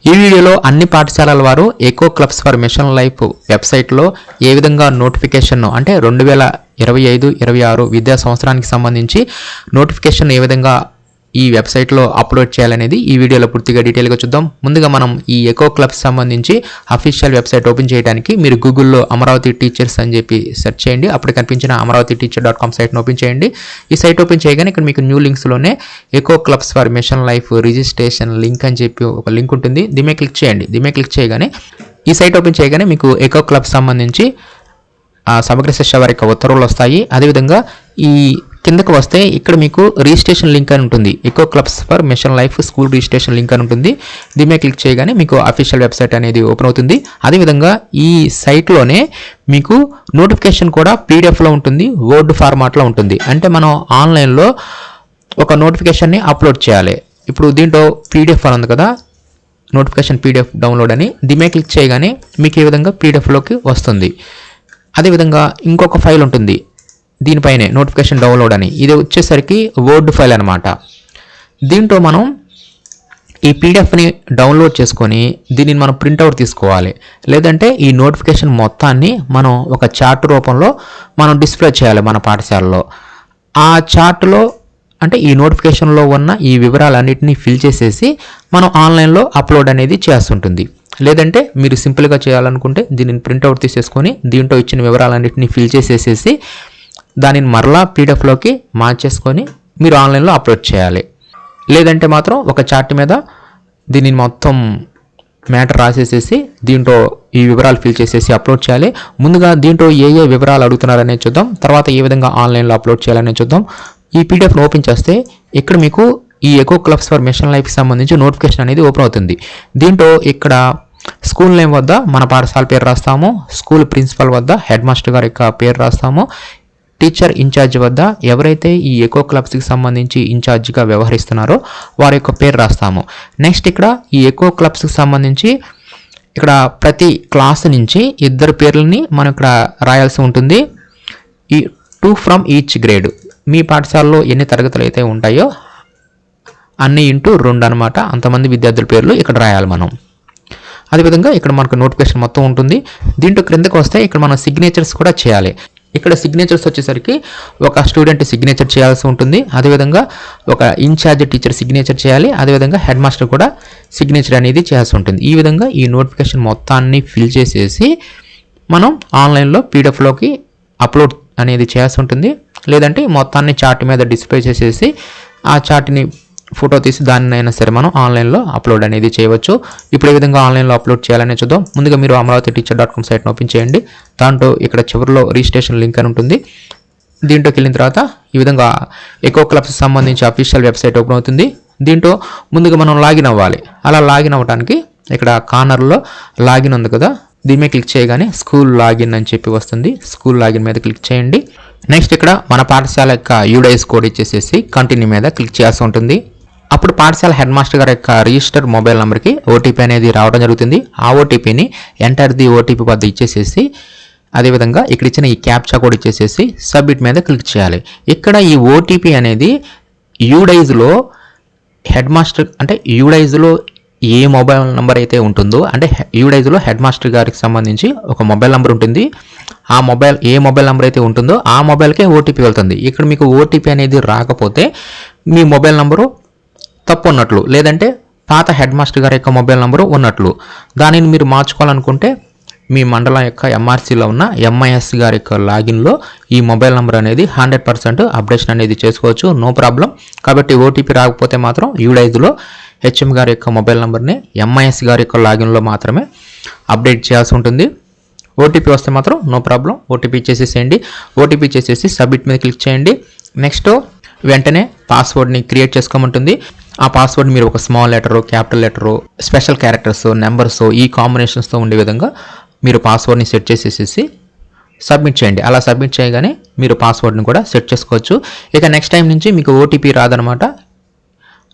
ఈ వీడియోలో అన్ని పాఠశాలల వారు eco clubs for mission life వెబ్సైట్లో ఏ విధంగా నోటిఫికేషన్ అంటే 2025-26 విద్యా సంవత్సరానికి సంబంధించి నోటిఫికేషన్ ఏ విధంగా ఈ వెబ్సైట్లో అప్లోడ్ చేయాలనేది ఈ వీడియోలో పూర్తిగా డీటెయిల్గా చూద్దాం. ముందుగా మనం ఈ ఎకో క్లబ్స్ సంబంధించి అఫీషియల్ వెబ్సైట్ ఓపెన్ చేయడానికి మీరు గూగుల్లో అమరావతి టీచర్స్ అని చెప్పి సెర్చ్ చేయండి. అప్పుడు కనిపించిన amaravathiteacher.com సైట్ను ఓపెన్ చేయండి. ఈ సైట్ ఓపెన్ చేయగానే ఇక్కడ మీకు న్యూ లింక్స్లోనే eco clubs for mission life registration link అని చెప్పి ఒక లింక్ ఉంటుంది. దీని క్లిక్ చేయండి. దీని క్లిక్ చేయగానే ఈ సైట్ ఓపెన్ చేయగానే మీకు ఎకో క్లబ్స్ సంబంధించి సమగ్ర శిక్ష వారి యొక్క ఉత్తర్వులు వస్తాయి. అదేవిధంగా ఈ కిందకు వస్తే ఇక్కడ మీకు రిజిస్ట్రేషన్ లింక్ అని ఉంటుంది. Eco clubs for mission life school registration link అని ఉంటుంది. దీని క్లిక్ చేయగానే మీకు అఫీషియల్ వెబ్సైట్ అనేది ఓపెన్ అవుతుంది. అదేవిధంగా ఈ సైట్లోనే మీకు నోటిఫికేషన్ కూడా పీడిఎఫ్లో ఉంటుంది, వర్డ్ ఫార్మాట్లో ఉంటుంది. అంటే మనం ఆన్లైన్లో ఒక నోటిఫికేషన్ని అప్లోడ్ చేయాలి. ఇప్పుడు దీంట్లో పీడిఎఫ్ అని ఉంది కదా, నోటిఫికేషన్ పీడిఎఫ్ డౌన్లోడ్ అని దీని క్లిక్ చేయగానే మీకు ఈ విధంగా పీడిఎఫ్లోకి వస్తుంది. అదేవిధంగా ఇంకొక ఫైల్ ఉంటుంది దీనిపైనే నోటిఫికేషన్ డౌన్లోడ్ అని, ఇది వచ్చేసరికి వర్డ్ ఫైల్ అనమాట. దీంట్లో మనం ఈ పీడిఎఫ్ని డౌన్లోడ్ చేసుకొని దీనిని మనం ప్రింట్అవుట్ తీసుకోవాలి. లేదంటే ఈ నోటిఫికేషన్ మొత్తాన్ని మనం ఒక చార్ట్ రూపంలో మనం డిస్ప్లే చేయాలి మన పాఠశాలలో. ఆ చార్ట్లో అంటే ఈ నోటిఫికేషన్లో ఉన్న ఈ వివరాలన్నింటినీ ఫిల్ చేసేసి మనం ఆన్లైన్లో అప్లోడ్ అనేది చేస్తుంటుంది. లేదంటే మీరు సింపుల్గా చేయాలనుకుంటే దీనిని ప్రింట్అవుట్ తీసేసుకొని దీంట్లో ఇచ్చిన వివరాలన్నింటినీ ఫిల్ చేసేసేసి దానిని మరలా పీడిఎఫ్లోకి మార్చేసుకొని మీరు ఆన్లైన్లో అప్లోడ్ చేయాలి. లేదంటే మాత్రం ఒక చార్ట్ మీద దీనిని మొత్తం మ్యాటర్ రాసేసేసి దీంట్లో ఈ వివరాలు ఫిల్ చేసేసి అప్లోడ్ చేయాలి. ముందుగా దీంట్లో ఏ వివరాలు అడుగుతున్నారనేది చూద్దాం, తర్వాత ఏ విధంగా ఆన్లైన్లో అప్లోడ్ చేయాలనేది చూద్దాం. ఈ పీడిఎఫ్ను ఓపెన్ చేస్తే ఇక్కడ మీకు ఈ ఎకో క్లబ్స్ ఫర్ మిషన్ లైఫ్కి సంబంధించి నోటిఫికేషన్ అనేది ఓపెన్ అవుతుంది. దీంట్లో ఇక్కడ స్కూల్ నేమ్ వద్ద మన పాఠశాల పేరు రాస్తాము, స్కూల్ ప్రిన్సిపల్ వద్ద హెడ్ మాస్టర్ గారి యొక్క పేరు రాస్తాము, టీచర్ ఇన్ఛార్జ్ వద్ద ఎవరైతే ఈ ఎకో క్లబ్స్కి సంబంధించి ఇన్ఛార్జ్గా వ్యవహరిస్తున్నారో వారి యొక్క పేరు రాస్తాము. నెక్స్ట్ ఇక్కడ ఈ ఎకో క్లబ్స్కి సంబంధించి ఇక్కడ ప్రతి క్లాస్ నుంచి 2 పేర్లని మనం ఇక్కడ రాయాల్సి ఉంటుంది. ఈ 2 ఫ్రమ్ ఈచ్ గ్రేడ్, మీ పాఠశాలలో ఎన్ని తరగతులు అయితే ఉంటాయో అన్ని ఇంటూ 2 అనమాట, అంతమంది విద్యార్థుల పేర్లు ఇక్కడ రాయాలి మనం. అదేవిధంగా ఇక్కడ మనకు నోటిఫికేషన్ మొత్తం ఉంటుంది. దీంట్లో క్రిందకు వస్తే ఇక్కడ మనం సిగ్నేచర్స్ కూడా చేయాలి. ఇక్కడ సిగ్నేచర్స్ వచ్చేసరికి ఒక స్టూడెంట్ సిగ్నేచర్ చేయాల్సి ఉంటుంది. అదేవిధంగా ఒక ఇన్ఛార్జ్ టీచర్ సిగ్నేచర్ చేయాలి. అదేవిధంగా హెడ్ మాస్టర్ కూడా సిగ్నేచర్ అనేది చేయాల్సి ఉంటుంది. ఈ విధంగా ఈ నోటిఫికేషన్ మొత్తాన్ని ఫిల్ చేసేసి మనం ఆన్లైన్లో పీడిఎఫ్లోకి అప్లోడ్ అనేది చేయాల్సి ఉంటుంది. లేదంటే మొత్తాన్ని చార్ట్ మీద డిస్ప్లే చేసేసి ఆ చార్ట్ని ఫోటో తీసి దానినైనా సరే మనం ఆన్లైన్లో అప్లోడ్ అనేది చేయవచ్చు. ఇప్పుడు ఏ విధంగా ఆన్లైన్లో అప్లోడ్ చేయాలనే చూద్దాం. ముందుగా మీరు amaravathiteacher.com సైట్ను ఓపెన్ చేయండి. దాంట్లో ఇక్కడ చివరిలో రిజిస్ట్రేషన్ లింక్ అని ఉంటుంది. దీంట్లోకి వెళ్ళిన తర్వాత ఈ విధంగా ఎకో క్లబ్స్ సంబంధించి అఫీషియల్ వెబ్సైట్ ఓపెన్ అవుతుంది. దీంట్లో ముందుగా మనం లాగిన్ అవ్వాలి. అలా లాగిన్ అవ్వడానికి ఇక్కడ కార్నర్లో లాగిన్ ఉంది కదా, దీని మీద క్లిక్ చేయగానే స్కూల్ లాగిన్ అని చెప్పి వస్తుంది. స్కూల్ లాగిన్ మీద క్లిక్ చేయండి. నెక్స్ట్ ఇక్కడ మన పాఠశాల యొక్క యూడైస్ కోడ్ ఇచ్చేసేసి కంటిన్యూ మీద క్లిక్ చేయాల్సి ఉంటుంది. అప్పుడు పాఠశాల హెడ్ మాస్టర్ గారి యొక్క రిజిస్టర్ మొబైల్ నెంబర్కి ఓటీపీ అనేది రావడం జరుగుతుంది. ఆ ఓటీపీని ఎంటర్ ది ఓటీపీ వద్ద ఇచ్చేసేసి అదేవిధంగా ఇక్కడ ఇచ్చిన ఈ క్యాప్చా కోడ్ ఇచ్చేసేసి సబ్మిట్ మీద క్లిక్ చేయాలి. ఇక్కడ ఈ ఓటీపీ అనేది యూడైజ్లో హెడ్ మాస్టర్ అంటే యూడైజ్లో ఏ మొబైల్ నెంబర్ అయితే ఉంటుందో అంటే యూడైజ్లో హెడ్ మాస్టర్ గారికి సంబంధించి ఒక మొబైల్ నెంబర్ ఉంటుంది. ఆ మొబైల్ ఏ మొబైల్ నెంబర్ అయితే ఉంటుందో ఆ మొబైల్కే ఓటీపీ వెళ్తుంది. ఇక్కడ మీకు ఓటీపీ అనేది రాకపోతే మీ మొబైల్ నెంబరు తప్పు ఉన్నట్లు, లేదంటే పాత హెడ్ మాస్టర్ గారి యొక్క మొబైల్ నెంబరు ఉన్నట్లు. దానిని మీరు మార్చుకోవాలనుకుంటే మీ మండలం యొక్క ఎంఆర్సీలో ఉన్న ఎంఐఎస్ గారి యొక్క లాగిన్లో ఈ మొబైల్ నెంబర్ అనేది 100% అప్డేషన్ అనేది చేసుకోవచ్చు, నో ప్రాబ్లం. కాబట్టి ఓటీపీ రాకపోతే మాత్రం యూడైజ్లో హెచ్ఎం గారి యొక్క మొబైల్ నెంబర్ని ఎంఐఎస్ గారి యొక్క లాగిన్లో మాత్రమే అప్డేట్ చేయాల్సి ఉంటుంది. ఓటీపీ వస్తే మాత్రం నో ప్రాబ్లం, ఓటీపీ చేసేసేయండి. ఓటీపీ చేసేసి సబ్మిట్ మీద క్లిక్ చేయండి. నెక్స్ట్ వెంటనే పాస్వర్డ్ని క్రియేట్ చేసుకోమంటుంది. ఆ పాస్వర్డ్ మీరు ఒక small letter, capital letter, special characters, numbers ఈ కాంబినేషన్స్తో ఉండే విధంగా మీరు పాస్వర్డ్ని సెట్ చేసేసి సబ్మిట్ చేయండి. అలా సబ్మిట్ చేయగానే మీరు పాస్వర్డ్ని కూడా సెట్ చేసుకోవచ్చు. ఇక నెక్స్ట్ టైం నుంచి మీకు ఓటీపీ రాదనమాట.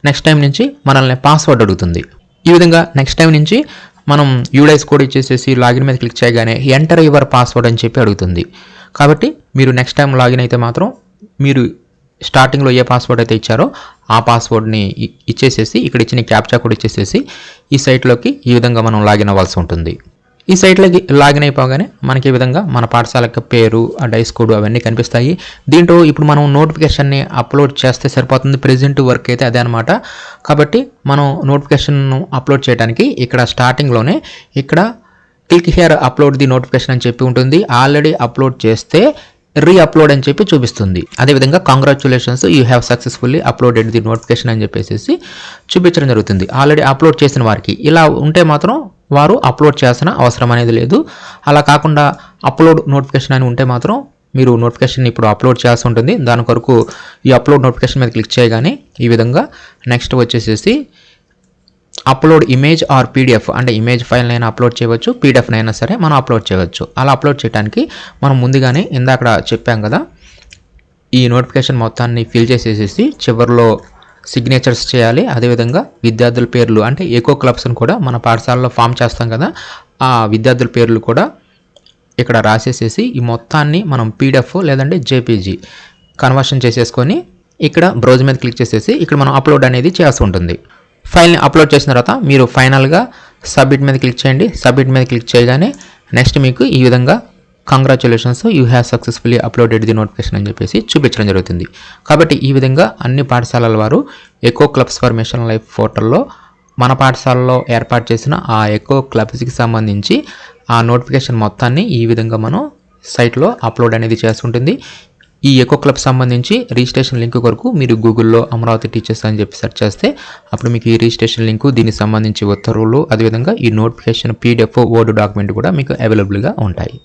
నెక్స్ట్ టైం నుంచి మనల్ని పాస్వర్డ్ అడుగుతుంది. ఈ విధంగా నెక్స్ట్ టైం నుంచి మనం యూడైస్ కోడ్ ఇచ్చేసేసి లాగిన్ మీద క్లిక్ చేయగానే ఎంటర్ యువర్ పాస్వర్డ్ అని చెప్పి అడుగుతుంది. కాబట్టి మీరు నెక్స్ట్ టైం లాగిన్ అయితే మాత్రం మీరు స్టార్టింగ్లో ఏ పాస్వర్డ్ అయితే ఇచ్చారో ఆ పాస్వర్డ్ని ఇచ్చేసేసి ఇక్కడ ఇచ్చిన క్యాప్చా కోడ్ ఇచ్చేసేసి ఈ సైట్లోకి ఈ విధంగా మనం లాగిన్ అవ్వాల్సి ఉంటుంది. ఈ సైట్లోకి లాగిన్ అయిపోగానే మనకి ఈ విధంగా మన పాఠశాలకు పేరు, ఆ డైస్ కోడ్ అవన్నీ కనిపిస్తాయి. దీంట్లో ఇప్పుడు మనం నోటిఫికేషన్ని అప్లోడ్ చేస్తే సరిపోతుంది. ప్రెజెంట్ వర్క్ అయితే అదే అనమాట. కాబట్టి మనం నోటిఫికేషన్ను అప్లోడ్ చేయడానికి ఇక్కడ స్టార్టింగ్లోనే ఇక్కడ click here upload the notification అని చెప్పి ఉంటుంది. ఆల్రెడీ అప్లోడ్ చేస్తే రీఅప్లోడ్ అని చెప్పి చూపిస్తుంది. అదేవిధంగా congratulations you have successfully uploaded the notification అని చెప్పేసి చూపించడం జరుగుతుంది. ఆల్రెడీ అప్లోడ్ చేసిన వారికి ఇలా ఉంటే మాత్రం వారు అప్లోడ్ చేయాల్సిన అవసరం అనేది లేదు. అలా కాకుండా అప్లోడ్ నోటిఫికేషన్ అని ఉంటే మాత్రం మీరు నోటిఫికేషన్ ఇప్పుడు అప్లోడ్ చేయాల్సి ఉంటుంది. దాని కొరకు ఈ అప్లోడ్ నోటిఫికేషన్ మీద క్లిక్ చేయగానే ఈ విధంగా నెక్స్ట్ వచ్చేసేసి అప్లోడ్ ఇమేజ్ ఆర్ పీడిఎఫ్ అంటే ఇమేజ్ ఫైల్నైనా అప్లోడ్ చేయవచ్చు, పీడిఎఫ్నైనా సరే మనం అప్లోడ్ చేయవచ్చు. అలా అప్లోడ్ చేయడానికి మనం ముందుగానే ఇందాక చెప్పాం కదా, ఈ నోటిఫికేషన్ మొత్తాన్ని ఫిల్ చేసేసేసి చివరిలో సిగ్నేచర్స్ చేయాలి. అదేవిధంగా విద్యార్థుల పేర్లు అంటే ఎకో క్లబ్స్ని కూడా మన పాఠశాలలో ఫామ్ చేస్తాం కదా, ఆ విద్యార్థుల పేర్లు కూడా ఇక్కడ రాసేసేసి ఈ మొత్తాన్ని మనం పీడిఎఫ్ లేదంటే జేపీజీ కన్వర్షన్ చేసేసుకొని ఇక్కడ బ్రౌజ్ మీద క్లిక్ చేసేసి ఇక్కడ మనం అప్లోడ్ అనేది చేయాల్సి ఉంటుంది. ఫైల్ని అప్లోడ్ చేసిన తర్వాత మీరు ఫైనల్గా సబ్మిట్ మీద క్లిక్ చేయండి. సబ్మిట్ మీద క్లిక్ చేయగానే నెక్స్ట్ మీకు ఈ విధంగా congratulations you have successfully uploaded the notification అని చెప్పేసి చూపించడం జరుగుతుంది. కాబట్టి ఈ విధంగా అన్ని పాఠశాలల వారు eco clubs for mission life పోర్టల్లో మన పాఠశాలలో ఏర్పాటు చేసిన ఆ ఎకో క్లబ్స్కి సంబంధించి ఆ నోటిఫికేషన్ మొత్తాన్ని ఈ విధంగా మనం సైట్లో అప్లోడ్ అనేది చేస్తుంటుంది. ఈ ఎకో క్లబ్ సంబంధించి రిజిస్ట్రేషన్ లింక్ కొరకు మీరు గూగుల్లో అమరావతి టీచర్స్ అని చెప్పి సెర్చ్ చేస్తే అప్పుడు మీకు ఈ రిజిస్ట్రేషన్ లింకు, దీనికి సంబంధించి ఉత్తర్వులు, అదేవిధంగా ఈ నోటిఫికేషన్ పీడిఎఫ్ వర్డ్ డాక్యుమెంట్ కూడా మీకు అవైలబుల్గా ఉంటాయి.